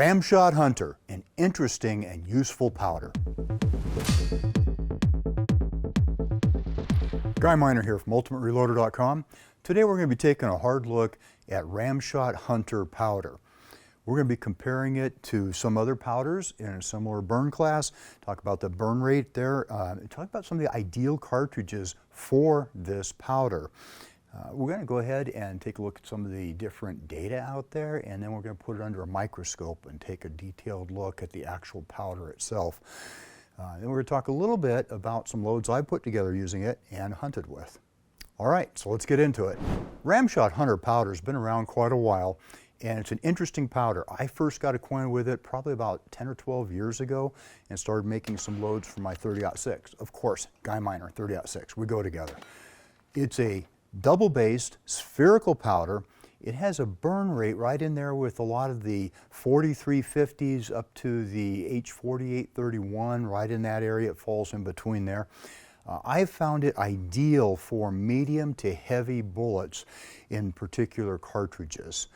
Ramshot Hunter, an interesting and useful powder. Guy Miner here from UltimateReloader.com. Today we're going to be taking a hard look at Ramshot Hunter powder. We're going to be comparing it to some other powders in a similar burn class, talk about the burn rate there, talk about some of the ideal cartridges for this powder. We're going to go ahead and take a look at some of the different data out there, and then we're going to put it under a microscope and take a detailed look at the actual powder itself. Then we're going to talk a little bit about some loads I put together using it and hunted with. All right, so let's get into it. Ramshot Hunter powder has been around quite a while, and it's an interesting powder. I first got acquainted with it probably about 10 or 12 years ago and started making some loads for my 30-06. Of course, Guy Miner 30-06, we go together. It's a double-based spherical powder. It has a burn rate right in there with a lot of the 4350s up to the H4831, right in that area. It falls in between there. I've found it ideal for medium to heavy bullets in particular cartridges.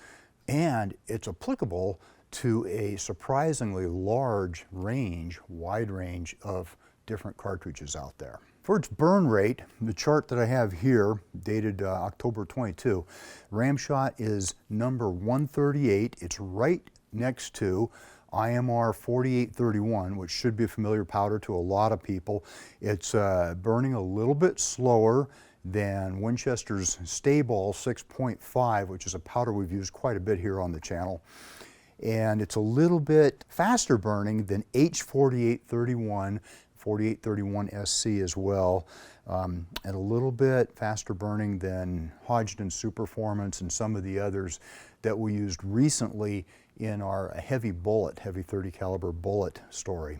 And it's applicable to a surprisingly large range, wide range of different cartridges out there. For its burn rate, the chart that I have here, dated October 22, Ramshot is number 138. It's right next to IMR 4831, which should be a familiar powder to a lot of people. It's burning a little bit slower than Winchester's Stayball 6.5, which is a powder we've used quite a bit here on the channel. And it's a little bit faster burning than H4831, 4831 SC as well, and a little bit faster burning than Hodgdon Superformance and some of the others that we used recently in our heavy 30 caliber bullet story.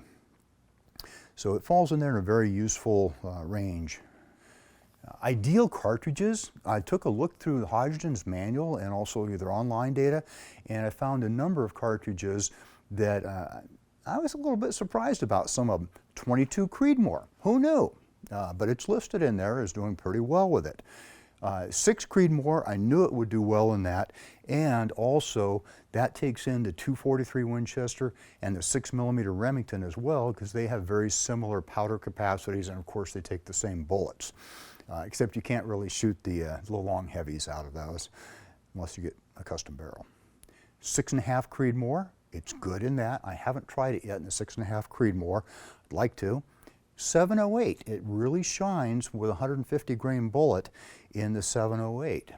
So it falls in there in a very useful range. Ideal cartridges, I took a look through Hodgdon's manual and also their online data, and I found a number of cartridges that I was a little bit surprised about. Some of them. 22 Creedmoor, who knew? But it's listed in there as doing pretty well with it. 6 Creedmoor, I knew it would do well in that, and also that takes in the 243 Winchester and the 6mm Remington as well, because they have very similar powder capacities, and of course they take the same bullets. Except you can't really shoot the long heavies out of those unless you get a custom barrel. 6.5 Creedmoor, it's good in that. I haven't tried it yet in the 6.5 Creedmoor. I'd like to. 708, it really shines with a 150 grain bullet in the 708.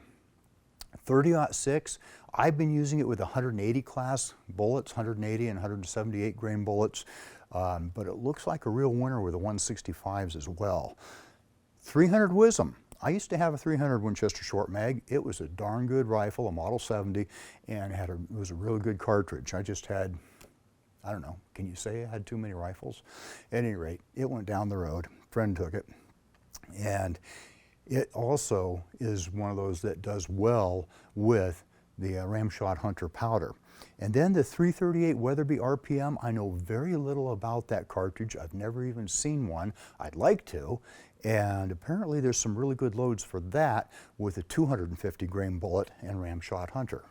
30-06, I've been using it with 180 class bullets, 180 and 178 grain bullets, but it looks like a real winner with the 165s as well. 300 Wisdom. I used to have a 300 Winchester short mag. It was a darn good rifle, a Model 70, and it was a really good cartridge. I just had, I don't know, can you say I had too many rifles? At any rate, it went down the road. A friend took it. And it also is one of those that does well with the Ramshot Hunter powder. And then the 338 Weatherby RPM, I know very little about that cartridge. I've never even seen one. I'd like to. And apparently there's some really good loads for that with a 250 grain bullet and Ramshot Hunter.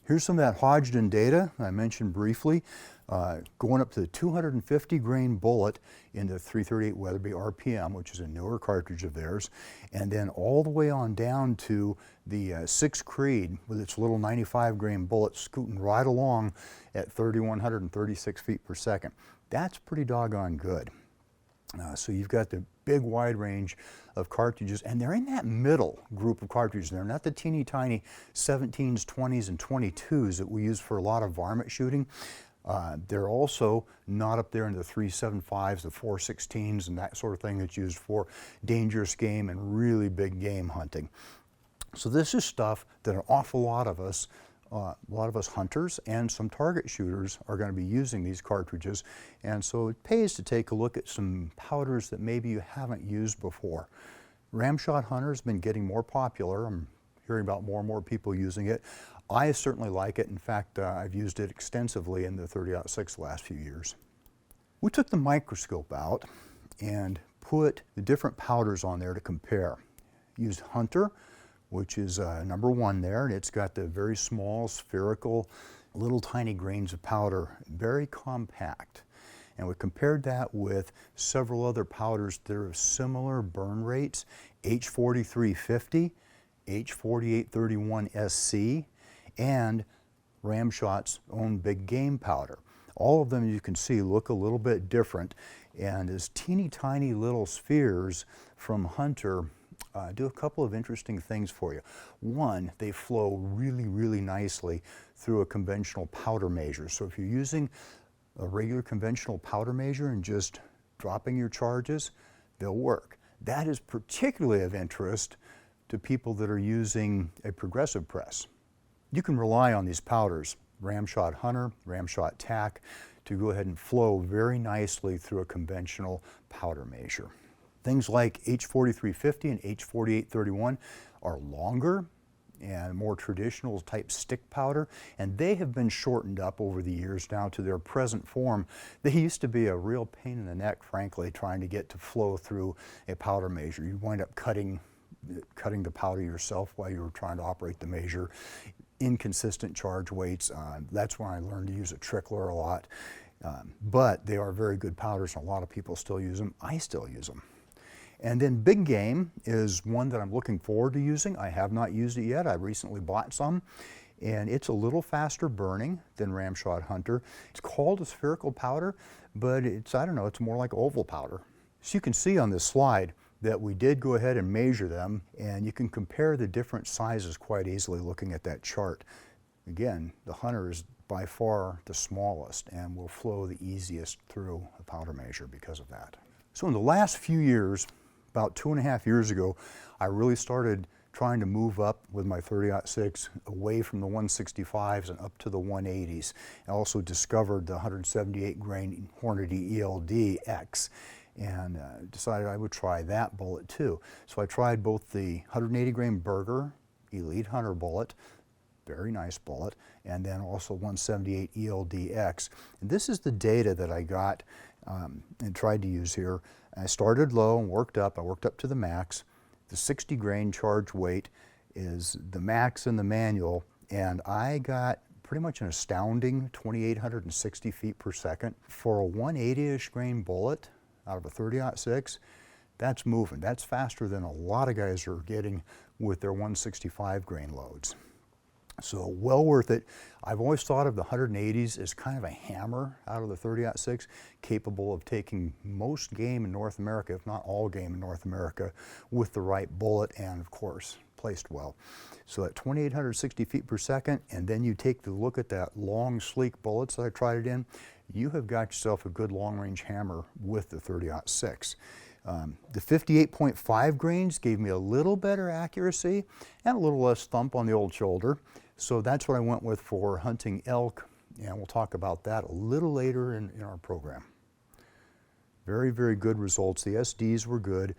Here's some of that Hodgdon data I mentioned briefly, going up to the 250 grain bullet in the 338 Weatherby RPM, which is a newer cartridge of theirs, and then all the way on down to the 6 Creed with its little 95 grain bullet scooting right along at 3,136 feet per second. That's pretty doggone good. So you've got the big wide range of cartridges, and they're in that middle group of cartridges. They're not the teeny tiny 17s, 20s, and 22s that we use for a lot of varmint shooting. They're also not up there in the 375s, the 416s, and that sort of thing that's used for dangerous game and really big game hunting. So this is stuff that an awful lot of us hunters and some target shooters are going to be using these cartridges, and so it pays to take a look at some powders that maybe you haven't used before. Ramshot Hunter has been getting more popular. I'm hearing about more and more people using it. I certainly like it. In fact, I've used it extensively in the 30-06 the last few years. We took the microscope out and put the different powders on there to compare. Used Hunter, which is number 1 there, and it's got the very small spherical little tiny grains of powder, very compact. And we compared that with several other powders that are of similar burn rates, H4350, H4831SC, and Ramshot's own big game powder. All of them, you can see, look a little bit different, and as teeny tiny little spheres from Hunter do a couple of interesting things for you. One, they flow really, really nicely through a conventional powder measure. So if you're using a regular conventional powder measure and just dropping your charges, they'll work. That is particularly of interest to people that are using a progressive press. You can rely on these powders, Ramshot Hunter, Ramshot Tac, to go ahead and flow very nicely through a conventional powder measure. Things like H4350 and H4831 are longer and more traditional type stick powder, and they have been shortened up over the years now to their present form. They used to be a real pain in the neck, frankly, trying to get to flow through a powder measure. You wind up cutting the powder yourself while you were trying to operate the measure. Inconsistent charge weights. That's when I learned to use a trickler a lot. But they are very good powders, and a lot of people still use them. I still use them. And then Big Game is one that I'm looking forward to using. I have not used it yet. I recently bought some, and it's a little faster burning than Ramshot Hunter. It's called a spherical powder, but it's, I don't know, it's more like oval powder. So you can see on this slide that we did go ahead and measure them, and you can compare the different sizes quite easily looking at that chart. Again, the Hunter is by far the smallest and will flow the easiest through a powder measure because of that. So in the last few years, about 2.5 years ago, I really started trying to move up with my 30-06 away from the 165s and up to the 180s. I also discovered the 178 grain Hornady ELD-X and decided I would try that bullet too. So I tried both the 180 grain Berger Elite Hunter bullet, very nice bullet, and then also 178 ELD-X. And this is the data that I got and tried to use here. I started low and worked up. I worked up to the max. The 60 grain charge weight is the max in the manual, and I got pretty much an astounding 2,860 feet per second. For a 180-ish grain bullet out of a 30-06, that's moving. That's faster than a lot of guys are getting with their 165 grain loads. So well worth it. I've always thought of the 180s as kind of a hammer out of the 30-06, capable of taking most game in North America, if not all game in North America, with the right bullet and, of course, placed well. So at 2,860 feet per second, and then you take the look at that long, sleek bullets that I tried it in, you have got yourself a good long-range hammer with the 30-06. The 58.5 grains gave me a little better accuracy and a little less thump on the old shoulder. So that's what I went with for hunting elk, and we'll talk about that a little later in our program. Very, very good results. The SDs were good.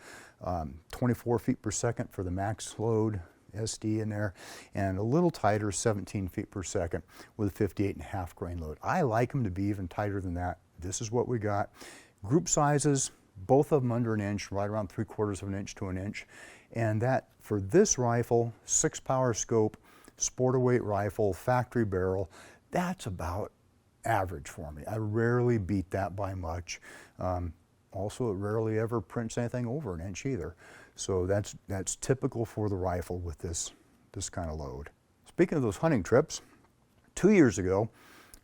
24 feet per second for the max load SD in there, and a little tighter, 17 feet per second with a 58.5 grain load. I like them to be even tighter than that. This is what we got. Group sizes, both of them under an inch, right around 3/4 of an inch to an inch. And that, for this rifle, 6-power scope, sporter weight rifle, factory barrel, that's about average for me. I rarely beat that by much. Also, it rarely ever prints anything over an inch either. So that's typical for the rifle with this kind of load. Speaking of those hunting trips, 2 years ago,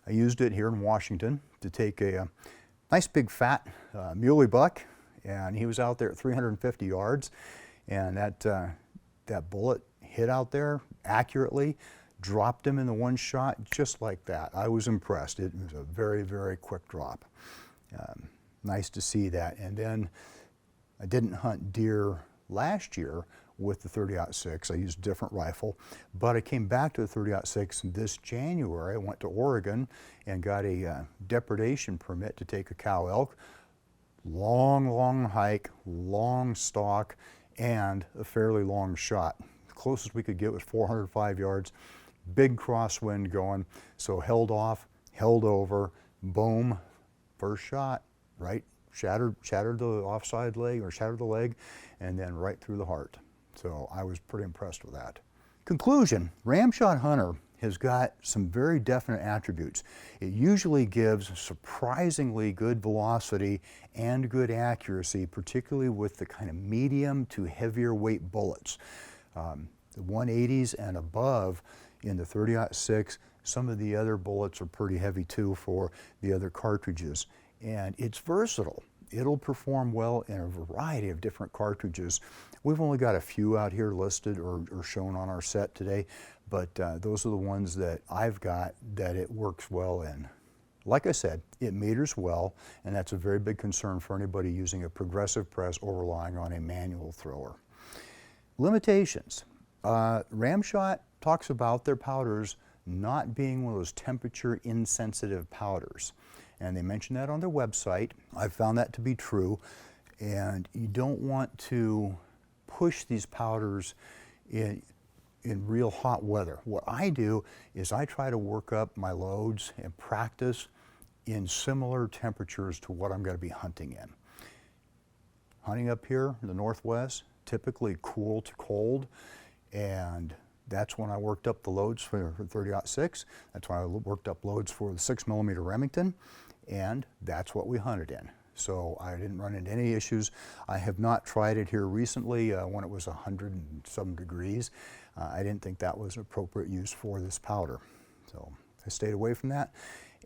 I used it here in Washington to take a nice big fat muley buck, and he was out there at 350 yards, and that bullet hit out there accurately, dropped him in the one shot just like that. I was impressed. It was a very, very quick drop. Nice to see that. And then I didn't hunt deer last year with the 30-06. I used a different rifle, but I came back to the 30-06 this January. I went to Oregon and got a depredation permit to take a cow elk. Long, long hike, long stalk, and a fairly long shot. The closest we could get was 405 yards, big crosswind going, so held off, held over, boom, first shot, right, shattered the offside leg, or shattered the leg, and then right through the heart. So I was pretty impressed with that. Conclusion, Ramshot Hunter has got some very definite attributes. It usually gives surprisingly good velocity and good accuracy, particularly with the kind of medium to heavier weight bullets. The 180s and above in the 30-06, some of the other bullets are pretty heavy too for the other cartridges. And it's versatile. It'll perform well in a variety of different cartridges. We've only got a few out here listed or shown on our set today, but those are the ones that I've got that it works well in. Like I said, it meters well, and that's a very big concern for anybody using a progressive press or relying on a manual thrower. Limitations. Ramshot talks about their powders not being one of those temperature insensitive powders. And they mention that on their website. I've found that to be true. And you don't want to push these powders in real hot weather. What I do is I try to work up my loads and practice in similar temperatures to what I'm going to be hunting in. Hunting up here in the Northwest, typically cool to cold, and that's when I worked up the loads for 30-06. That's when I worked up loads for the 6mm Remington, and that's what we hunted in. So I didn't run into any issues. I have not tried it here recently when it was 100 and some degrees. I didn't think that was appropriate use for this powder. So I stayed away from that.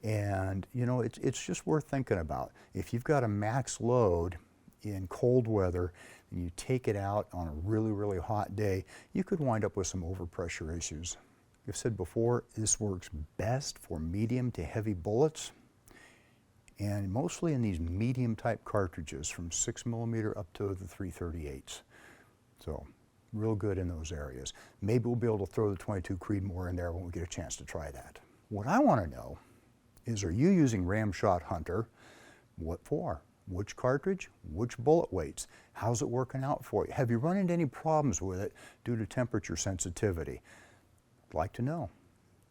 And you know, it's just worth thinking about. If you've got a max load in cold weather and you take it out on a really, really hot day, you could wind up with some overpressure issues. I've said before, this works best for medium to heavy bullets, and mostly in these medium type cartridges from 6mm up to the 338s. So real good in those areas. Maybe we'll be able to throw the 22 Creedmoor in there when we get a chance to try that. What I want to know is, are you using Ramshot Hunter? What for? Which cartridge? Which bullet weights? How's it working out for you? Have you run into any problems with it due to temperature sensitivity? I'd like to know.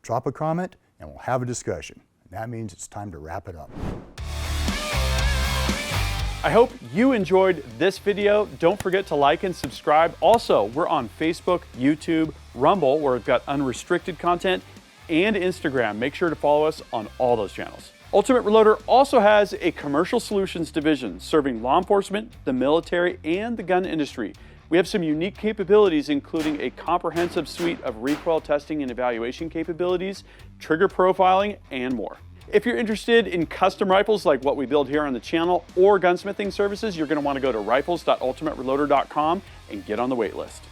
Drop a comment and we'll have a discussion. That means it's time to wrap it up. I hope you enjoyed this video. Don't forget to like and subscribe. Also, we're on Facebook, YouTube, Rumble, where we've got unrestricted content, and Instagram. Make sure to follow us on all those channels. Ultimate Reloader also has a commercial solutions division serving law enforcement, the military, and the gun industry. We have some unique capabilities, including a comprehensive suite of recoil testing and evaluation capabilities, trigger profiling, and more. If you're interested in custom rifles like what we build here on the channel or gunsmithing services, you're going to want to go to rifles.ultimatereloader.com and get on the wait list.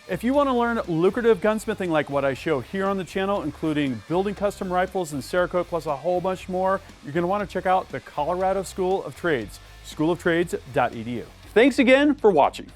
If you want to learn lucrative gunsmithing like what I show here on the channel, including building custom rifles and Cerakote plus a whole bunch more, you're going to want to check out the Colorado School of Trades, schooloftrades.edu. Thanks again for watching.